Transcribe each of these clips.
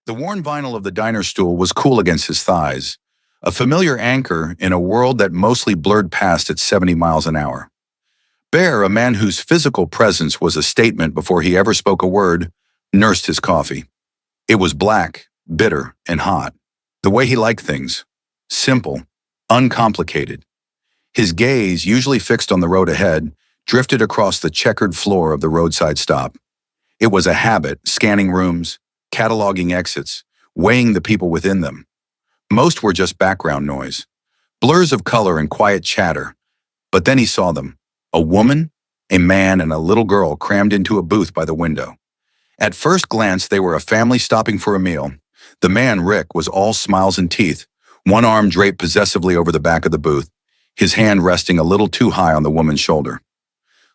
The worn vinyl of the diner stool was cool against his thighs, a familiar anchor in a world that mostly blurred past at 70 miles an hour. Bear, a man whose physical presence was a statement before he ever spoke a word, nursed his coffee. It was black, bitter, and hot. The way he liked things. Simple, uncomplicated. His gaze, usually fixed on the road ahead, drifted across the checkered floor of the roadside stop. It was a habit, scanning rooms, cataloging exits, weighing the people within them. Most were just background noise, blurs of color and quiet chatter. But then he saw them. A woman, a man, and a little girl crammed into a booth by the window. At first glance, they were a family stopping for a meal. The man, Rick, was all smiles and teeth, one arm draped possessively over the back of the booth, his hand resting a little too high on the woman's shoulder.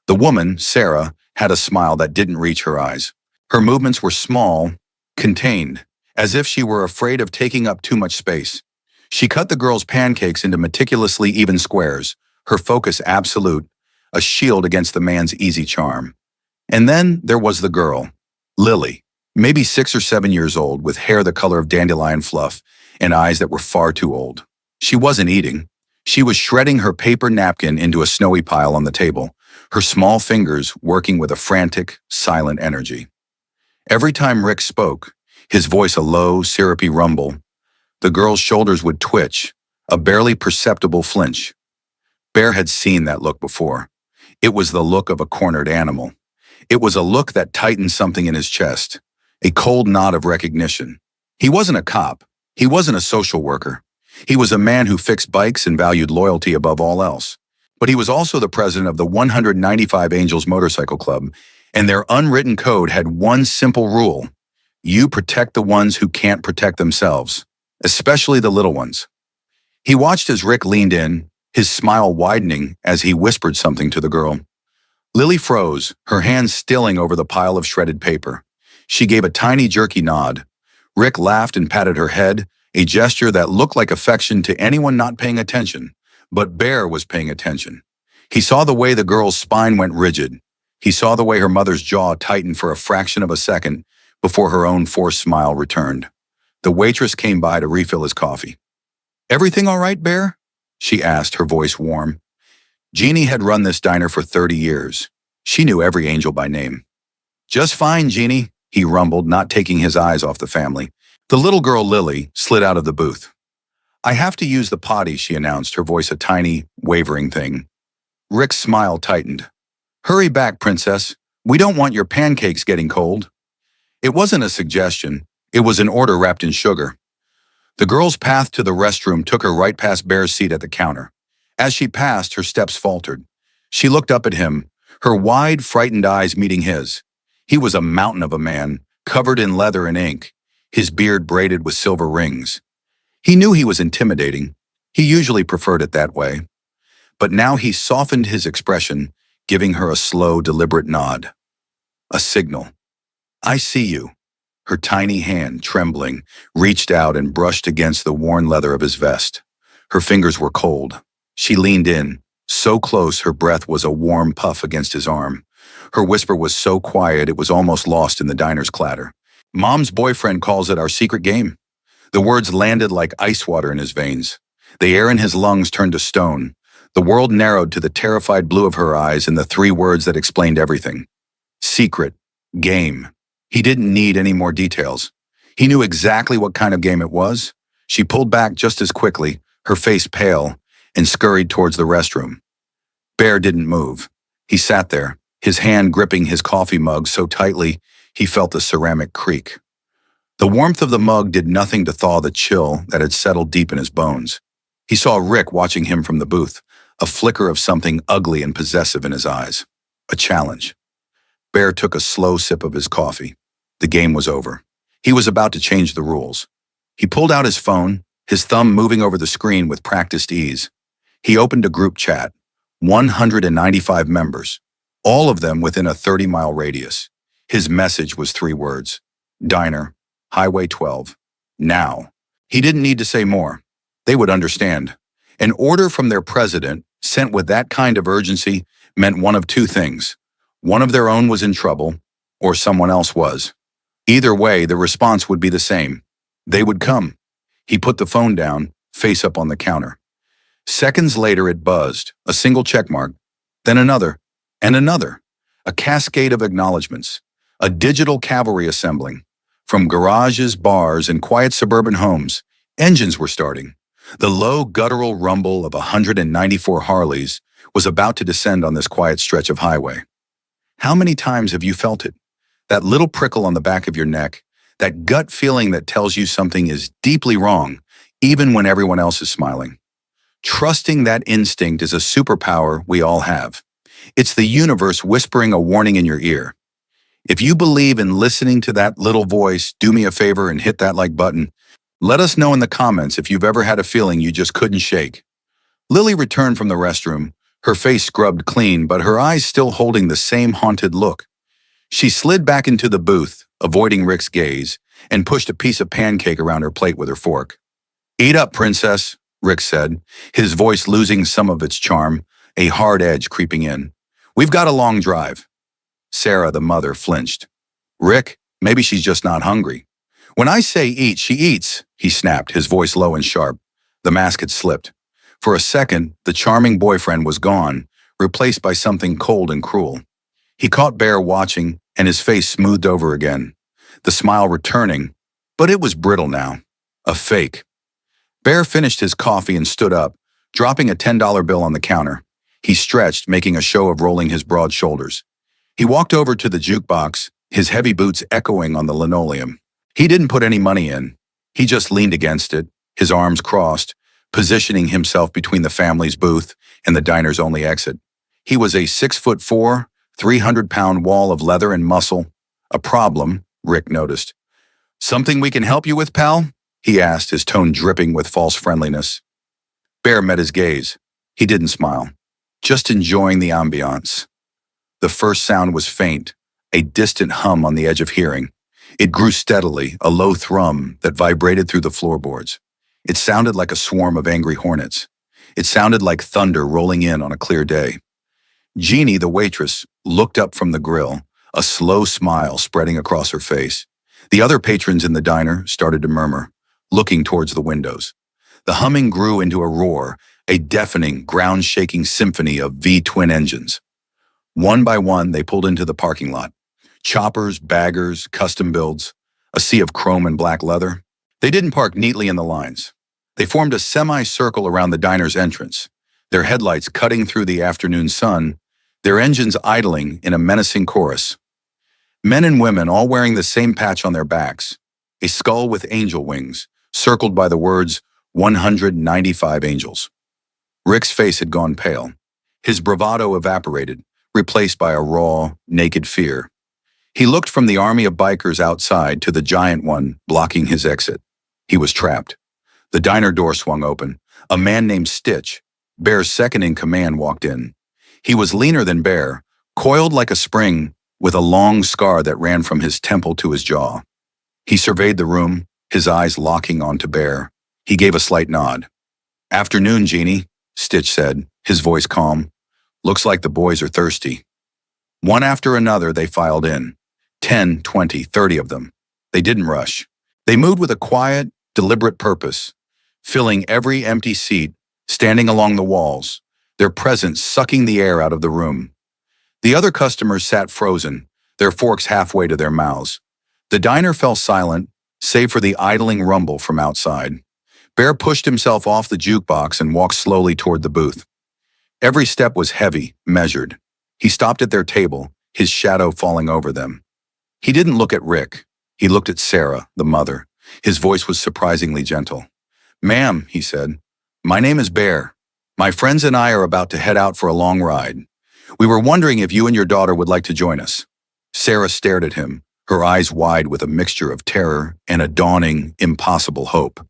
The woman, Sarah, had a smile that didn't reach her eyes. Her movements were small, contained, as if she were afraid of taking up too much space. She cut the girl's pancakes into meticulously even squares, her focus absolute, a shield against the man's easy charm. And then there was the girl, Lily, maybe 6 or 7 years old, with hair the color of dandelion fluff and eyes that were far too old. She wasn't eating. She was shredding her paper napkin into a snowy pile on the table, her small fingers working with a frantic, silent energy. Every time Rick spoke, his voice a low, syrupy rumble, the girl's shoulders would twitch, a barely perceptible flinch. Bear had seen that look before. It was the look of a cornered animal. It was a look that tightened something in his chest, a cold nod of recognition. He wasn't a cop. He wasn't a social worker. He was a man who fixed bikes and valued loyalty above all else. But he was also the president of the 195 Angels Motorcycle Club, and their unwritten code had one simple rule: you protect the ones who can't protect themselves, especially the little ones. He watched as Rick leaned in, his smile widening as he whispered something to the girl. Lily froze, her hands stilling over the pile of shredded paper. She gave a tiny jerky nod. Rick laughed and patted her head, a gesture that looked like affection to anyone not paying attention. But Bear was paying attention. He saw the way the girl's spine went rigid. He saw the way her mother's jaw tightened for a fraction of a second before her own forced smile returned. The waitress came by to refill his coffee. "Everything all right, Bear?" she asked, her voice warm. Jeannie had run this diner for 30 years. She knew every angel by name. "Just fine, Jeannie," he rumbled, not taking his eyes off the family. The little girl, Lily, slid out of the booth. "I have to use the potty," she announced, her voice a tiny, wavering thing. Rick's smile tightened. "Hurry back, princess. We don't want your pancakes getting cold." It wasn't a suggestion. It was an order wrapped in sugar. The girl's path to the restroom took her right past Bear's seat at the counter. As she passed, her steps faltered. She looked up at him, her wide, frightened eyes meeting his. He was a mountain of a man, covered in leather and ink, his beard braided with silver rings. He knew he was intimidating. He usually preferred it that way. But now he softened his expression, giving her a slow, deliberate nod. A signal. "I see you." Her tiny hand, trembling, reached out and brushed against the worn leather of his vest. Her fingers were cold. She leaned in, so close her breath was a warm puff against his arm. Her whisper was so quiet it was almost lost in the diner's clatter. "Mom's boyfriend calls it our secret game." The words landed like ice water in his veins. The air in his lungs turned to stone. The world narrowed to the terrified blue of her eyes and the 3 words that explained everything. Secret. Game. He didn't need any more details. He knew exactly what kind of game it was. She pulled back just as quickly, her face pale, and scurried towards the restroom. Bear didn't move. He sat there, his hand gripping his coffee mug so tightly he felt the ceramic creak. The warmth of the mug did nothing to thaw the chill that had settled deep in his bones. He saw Rick watching him from the booth, a flicker of something ugly and possessive in his eyes. A challenge. Bear took a slow sip of his coffee. The game was over. He was about to change the rules. He pulled out his phone, his thumb moving over the screen with practiced ease. He opened a group chat. 195 members, all of them within a 30-mile radius. His message was 3 words. Diner, Highway 12. Now. He didn't need to say more. They would understand. An order from their president, sent with that kind of urgency, meant one of 2 things. One of their own was in trouble, or someone else was. Either way, the response would be the same. They would come. He put the phone down, face up on the counter. Seconds later, it buzzed, a single checkmark, then another, and another. A cascade of acknowledgments, a digital cavalry assembling. From garages, bars, and quiet suburban homes, engines were starting. The low, guttural rumble of 194 Harleys was about to descend on this quiet stretch of highway. How many times have you felt it? That little prickle on the back of your neck, that gut feeling that tells you something is deeply wrong, even when everyone else is smiling. Trusting that instinct is a superpower we all have. It's the universe whispering a warning in your ear. If you believe in listening to that little voice, do me a favor and hit that like button. Let us know in the comments if you've ever had a feeling you just couldn't shake. Lily returned from the restroom, her face scrubbed clean, but her eyes still holding the same haunted look. She slid back into the booth, avoiding Rick's gaze, and pushed a piece of pancake around her plate with her fork. "Eat up, princess," Rick said, his voice losing some of its charm, a hard edge creeping in. "We've got a long drive." Sarah, the mother, flinched. "Rick, maybe she's just not hungry." "When I say eat, she eats," he snapped, his voice low and sharp. The mask had slipped. For a second, the charming boyfriend was gone, replaced by something cold and cruel. He caught Bear watching, and his face smoothed over again. The smile returning, but it was brittle now. A fake. Bear finished his coffee and stood up, dropping a $10 bill on the counter. He stretched, making a show of rolling his broad shoulders. He walked over to the jukebox, his heavy boots echoing on the linoleum. He didn't put any money in. He just leaned against it, his arms crossed, positioning himself between the family's booth and the diner's only exit. He was a 6'4", 300-pound wall of leather and muscle. A problem, Rick noticed. "Something we can help you with, pal?" he asked, his tone dripping with false friendliness. Bear met his gaze. He didn't smile, just enjoying the ambiance. The first sound was faint, a distant hum on the edge of hearing. It grew steadily, a low thrum that vibrated through the floorboards. It sounded like a swarm of angry hornets. It sounded like thunder rolling in on a clear day. Jeannie, the waitress, looked up from the grill, a slow smile spreading across her face. The other patrons in the diner started to murmur, looking towards the windows. The humming grew into a roar, a deafening, ground-shaking symphony of V-twin engines. One by one, they pulled into the parking lot. Choppers, baggers, custom builds, a sea of chrome and black leather. They didn't park neatly in the lines. They formed a semicircle around the diner's entrance, their headlights cutting through the afternoon sun, their engines idling in a menacing chorus. Men and women all wearing the same patch on their backs, a skull with angel wings, circled by the words 195 angels. Rick's face had gone pale. His bravado evaporated, replaced by a raw, naked fear. He looked from the army of bikers outside to the giant one blocking his exit. He was trapped. The diner door swung open. A man named Stitch, Bear's second in command, walked in. He was leaner than Bear, coiled like a spring, with a long scar that ran from his temple to his jaw. He surveyed the room, his eyes locking onto Bear. He gave a slight nod. "Afternoon, Jeannie," Stitch said, his voice calm. "Looks like the boys are thirsty." One after another, they filed in. 10, 20, 30 of them. They didn't rush. They moved with a quiet, deliberate purpose, filling every empty seat, standing along the walls, their presence sucking the air out of the room. The other customers sat frozen, their forks halfway to their mouths. The diner fell silent, save for the idling rumble from outside. Bear pushed himself off the jukebox and walked slowly toward the booth. Every step was heavy, measured. He stopped at their table, his shadow falling over them. He didn't look at Rick. He looked at Sarah, the mother. His voice was surprisingly gentle. "Ma'am," he said, "my name is Bear. My friends and I are about to head out for a long ride. We were wondering if you and your daughter would like to join us." Sarah stared at him, her eyes wide with a mixture of terror and a dawning, impossible hope.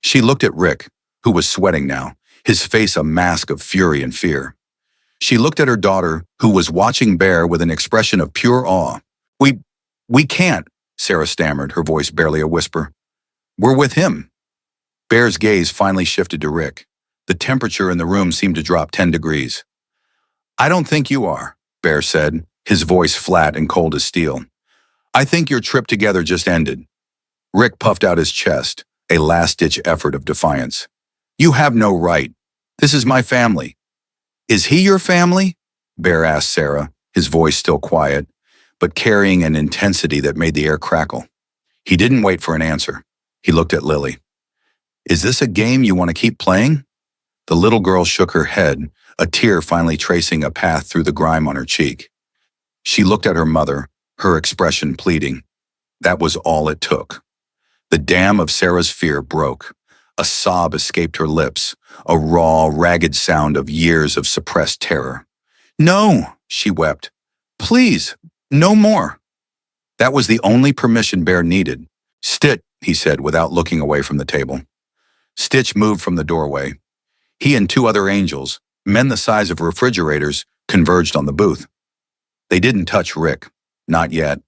She looked at Rick, who was sweating now, his face a mask of fury and fear. She looked at her daughter, who was watching Bear with an expression of pure awe. We can't," Sarah stammered, her voice barely a whisper. "We're with him." Bear's gaze finally shifted to Rick. The temperature in the room seemed to drop 10 degrees. "I don't think you are," Bear said, his voice flat and cold as steel. I think your trip together just ended. Rick puffed out his chest, a last-ditch effort of defiance. You have no right. This is my family. Is he your family? Bear asked Sarah, his voice still quiet, but carrying an intensity that made the air crackle. He didn't wait for an answer. He looked at Lily. Is this a game you want to keep playing? The little girl shook her head, a tear finally tracing a path through the grime on her cheek. She looked at her mother, her expression pleading. That was all it took. The dam of Sarah's fear broke. A sob escaped her lips, a raw, ragged sound of years of suppressed terror. No, she wept. Please, no more. That was the only permission Bear needed. Stitch, he said without looking away from the table. Stitch moved from the doorway. He and two other angels, men the size of refrigerators, converged on the booth. They didn't touch Rick. Not yet.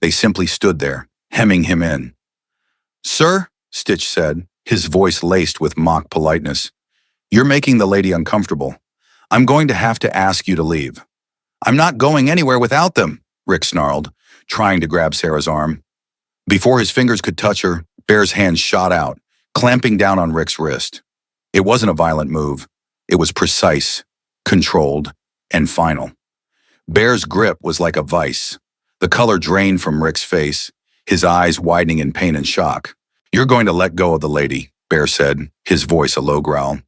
They simply stood there, hemming him in. Sir, Stitch said, his voice laced with mock politeness, you're making the lady uncomfortable. I'm going to have to ask you to leave. I'm not going anywhere without them, Rick snarled, trying to grab Sarah's arm. Before his fingers could touch her, Bear's hand shot out, clamping down on Rick's wrist. It wasn't a violent move. It was precise, controlled, and final. Bear's grip was like a vice. The color drained from Rick's face, his eyes widening in pain and shock. You're going to let go of the lady, Bear said, his voice a low growl.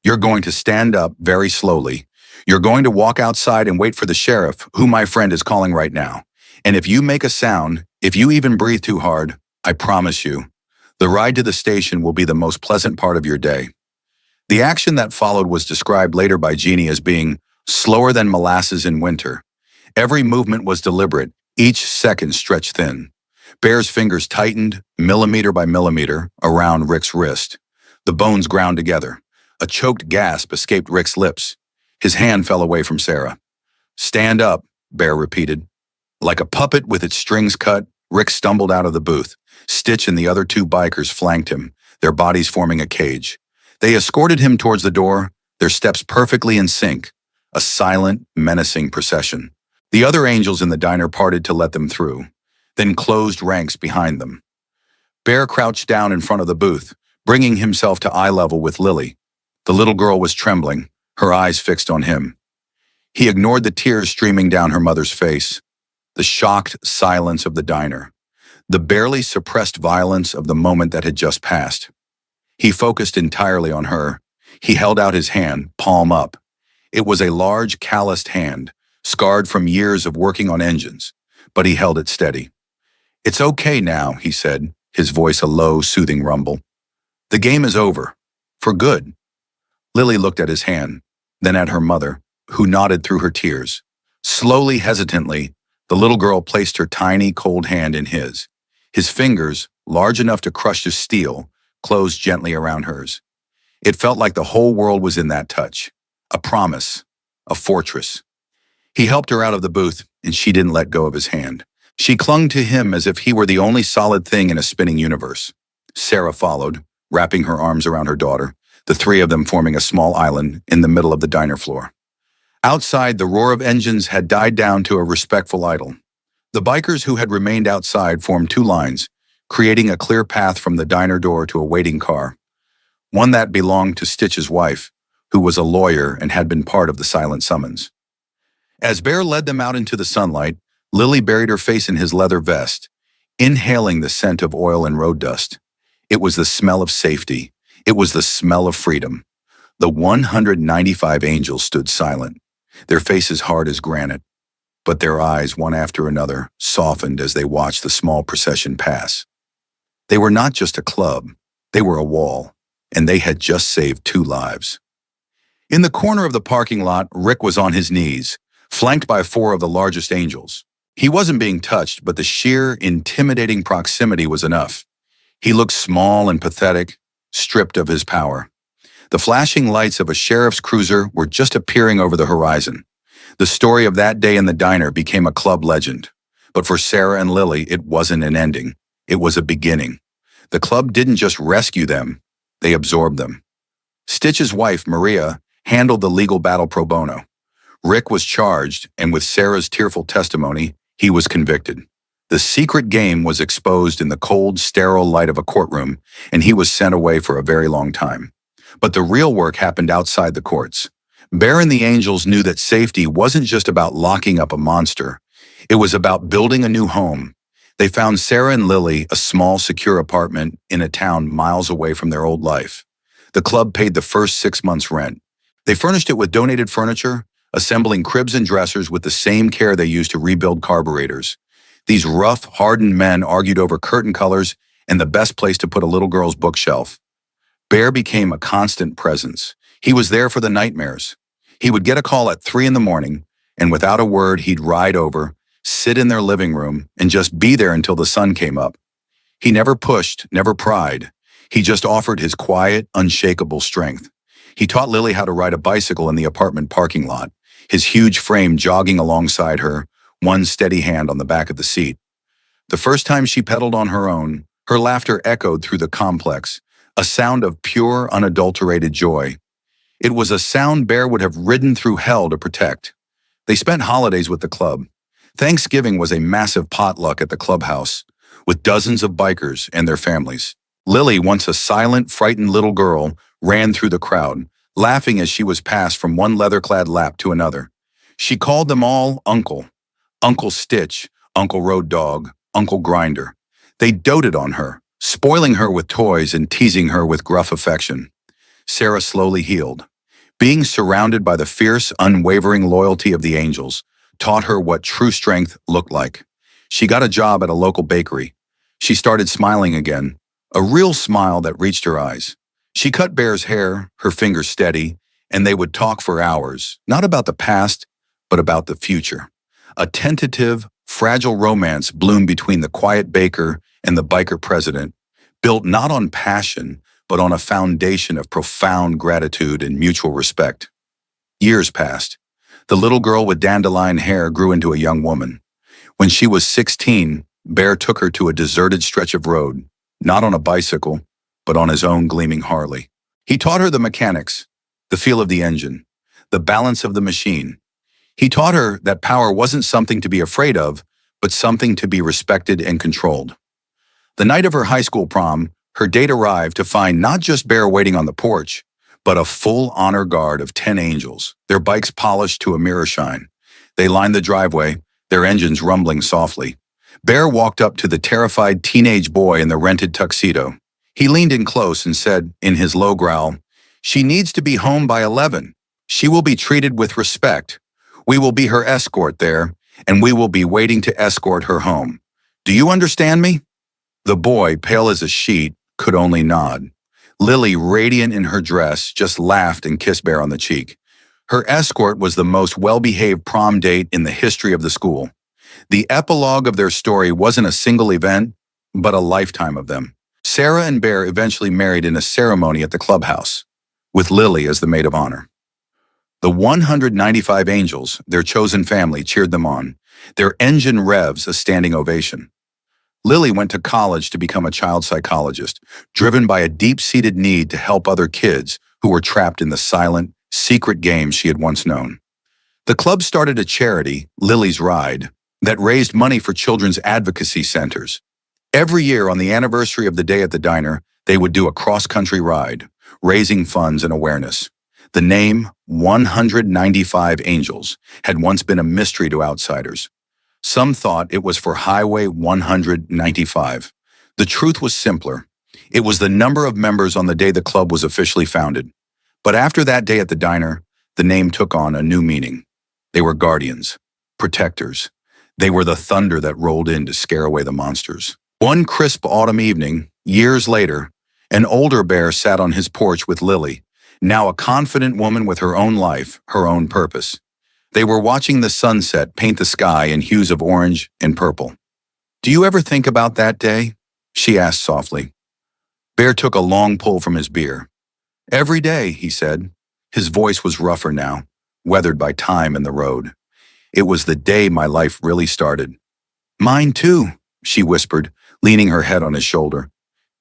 You're going to stand up very slowly. You're going to walk outside and wait for the sheriff, who my friend is calling right now. And if you make a sound, if you even breathe too hard, I promise you, the ride to the station will be the most pleasant part of your day. The action that followed was described later by Jeannie as being slower than molasses in winter. Every movement was deliberate, each second stretched thin. Bear's fingers tightened, millimeter by millimeter, around Rick's wrist. The bones ground together. A choked gasp escaped Rick's lips. His hand fell away from Sarah. Stand up, Bear repeated. Like a puppet with its strings cut, Rick stumbled out of the booth. Stitch and the other two bikers flanked him, their bodies forming a cage. They escorted him towards the door, their steps perfectly in sync, a silent, menacing procession. The other angels in the diner parted to let them through, then closed ranks behind them. Bear crouched down in front of the booth, bringing himself to eye level with Lily. The little girl was trembling, her eyes fixed on him. He ignored the tears streaming down her mother's face, the shocked silence of the diner, the barely suppressed violence of the moment that had just passed. He focused entirely on her. He held out his hand, palm up. It was a large, calloused hand, scarred from years of working on engines, but he held it steady. It's okay now, he said, his voice a low, soothing rumble. The game is over. For good. Lily looked at his hand, then at her mother, who nodded through her tears. Slowly, hesitantly, the little girl placed her tiny, cold hand in his. His fingers, large enough to crush the steel, closed gently around hers. It felt like the whole world was in that touch. A promise. A fortress. He helped her out of the booth, and she didn't let go of his hand. She clung to him as if he were the only solid thing in a spinning universe. Sarah followed, wrapping her arms around her daughter, the three of them forming a small island in the middle of the diner floor. Outside, the roar of engines had died down to a respectful idle. The bikers who had remained outside formed two lines, creating a clear path from the diner door to a waiting car, one that belonged to Stitch's wife, who was a lawyer and had been part of the silent summons. As Bear led them out into the sunlight, Lily buried her face in his leather vest, inhaling the scent of oil and road dust. It was the smell of safety. It was the smell of freedom. The 195 angels stood silent, their faces hard as granite, but their eyes, one after another, softened as they watched the small procession pass. They were not just a club, they were a wall, and they had just saved 2 lives. In the corner of the parking lot, Rick was on his knees, flanked by 4 of the largest angels. He wasn't being touched, but the sheer, intimidating proximity was enough. He looked small and pathetic, stripped of his power. The flashing lights of a sheriff's cruiser were just appearing over the horizon. The story of that day in the diner became a club legend. But for Sarah and Lily, it wasn't an ending. It was a beginning. The club didn't just rescue them, they absorbed them. Stitch's wife, Maria, handled the legal battle pro bono. Rick was charged, and with Sarah's tearful testimony, he was convicted. The secret game was exposed in the cold, sterile light of a courtroom, and he was sent away for a very long time. But the real work happened outside the courts. Bear and the Angels knew that safety wasn't just about locking up a monster. It was about building a new home. They found Sarah and Lily a small, secure apartment in a town miles away from their old life. The club paid the first 6 months' rent. They furnished it with donated furniture, assembling cribs and dressers with the same care they used to rebuild carburetors. These rough, hardened men argued over curtain colors and the best place to put a little girl's bookshelf. Bear became a constant presence. He was there for the nightmares. He would get a call at 3 in the morning, and without a word, he'd ride over, sit in their living room, and just be there until the sun came up. He never pushed, never pried. He just offered his quiet, unshakable strength. He taught Lily how to ride a bicycle in the apartment parking lot, his huge frame jogging alongside her, one steady hand on the back of the seat. The first time she pedaled on her own, her laughter echoed through the complex, a sound of pure, unadulterated joy. It was a sound Bear would have ridden through hell to protect. They spent holidays with the club. Thanksgiving was a massive potluck at the clubhouse, with dozens of bikers and their families. Lily, once a silent, frightened little girl, ran through the crowd, laughing as she was passed from one leather-clad lap to another. She called them all Uncle. Uncle Stitch, Uncle Road Dog, Uncle Grinder. They doted on her, spoiling her with toys and teasing her with gruff affection. Sarah slowly healed. Being surrounded by the fierce, unwavering loyalty of the Angels taught her what true strength looked like. She got a job at a local bakery. She started smiling again, a real smile that reached her eyes. She cut Bear's hair, her fingers steady, and they would talk for hours, not about the past, but about the future. A tentative, fragile romance bloomed between the quiet baker and the biker president, built not on passion, but on a foundation of profound gratitude and mutual respect. Years passed. The little girl with dandelion hair grew into a young woman. When she was 16, Bear took her to a deserted stretch of road, not on a bicycle, but on his own gleaming Harley. He taught her the mechanics, the feel of the engine, the balance of the machine. He taught her that power wasn't something to be afraid of, but something to be respected and controlled. The night of her high school prom, her date arrived to find not just Bear waiting on the porch, but a full honor guard of 10 angels, their bikes polished to a mirror shine. They lined the driveway, their engines rumbling softly. Bear walked up to the terrified teenage boy in the rented tuxedo. He leaned in close and said, in his low growl, "She needs to be home by 11. She will be treated with respect. We will be her escort there, and we will be waiting to escort her home. Do you understand me?" The boy, pale as a sheet, could only nod. Lily, radiant in her dress, just laughed and kissed Bear on the cheek. Her escort was the most well-behaved prom date in the history of the school. The epilogue of their story wasn't a single event, but a lifetime of them. Sarah and Bear eventually married in a ceremony at the clubhouse, with Lily as the maid of honor. The 195 angels, their chosen family, cheered them on, their engine revs a standing ovation. Lily went to college to become a child psychologist, driven by a deep-seated need to help other kids who were trapped in the silent, secret games she had once known. The club started a charity, Lily's Ride, that raised money for children's advocacy centers. Every year on the anniversary of the day at the diner, they would do a cross-country ride, raising funds and awareness. The name 195 Angels had once been a mystery to outsiders. Some thought it was for Highway 195. The truth was simpler. It was the number of members on the day the club was officially founded. But after that day at the diner, the name took on a new meaning. They were guardians, protectors. They were the thunder that rolled in to scare away the monsters. One crisp autumn evening, years later, an older Bear sat on his porch with Lily, now a confident woman with her own life, her own purpose. They were watching the sunset paint the sky in hues of orange and purple. "Do you ever think about that day?" she asked softly. Bear took a long pull from his beer. "Every day," he said. His voice was rougher now, weathered by time and the road. "It was the day my life really started." "Mine too," she whispered, leaning her head on his shoulder.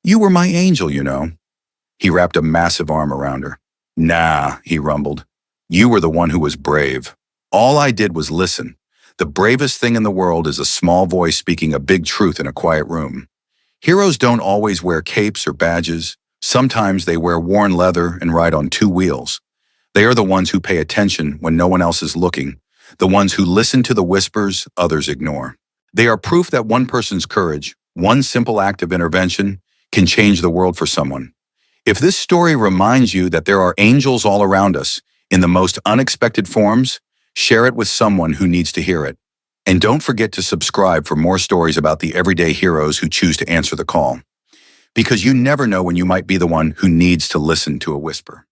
"You were my angel, you know." He wrapped a massive arm around her. "Nah," he rumbled. "You were the one who was brave. All I did was listen. The bravest thing in the world is a small voice speaking a big truth in a quiet room. Heroes don't always wear capes or badges. Sometimes they wear worn leather and ride on two wheels. They are the ones who pay attention when no one else is looking, the ones who listen to the whispers others ignore. They are proof that one person's courage, one simple act of intervention, can change the world for someone. If this story reminds you that there are angels all around us, in the most unexpected forms, share it with someone who needs to hear it. And don't forget to subscribe for more stories about the everyday heroes who choose to answer the call. Because you never know when you might be the one who needs to listen to a whisper.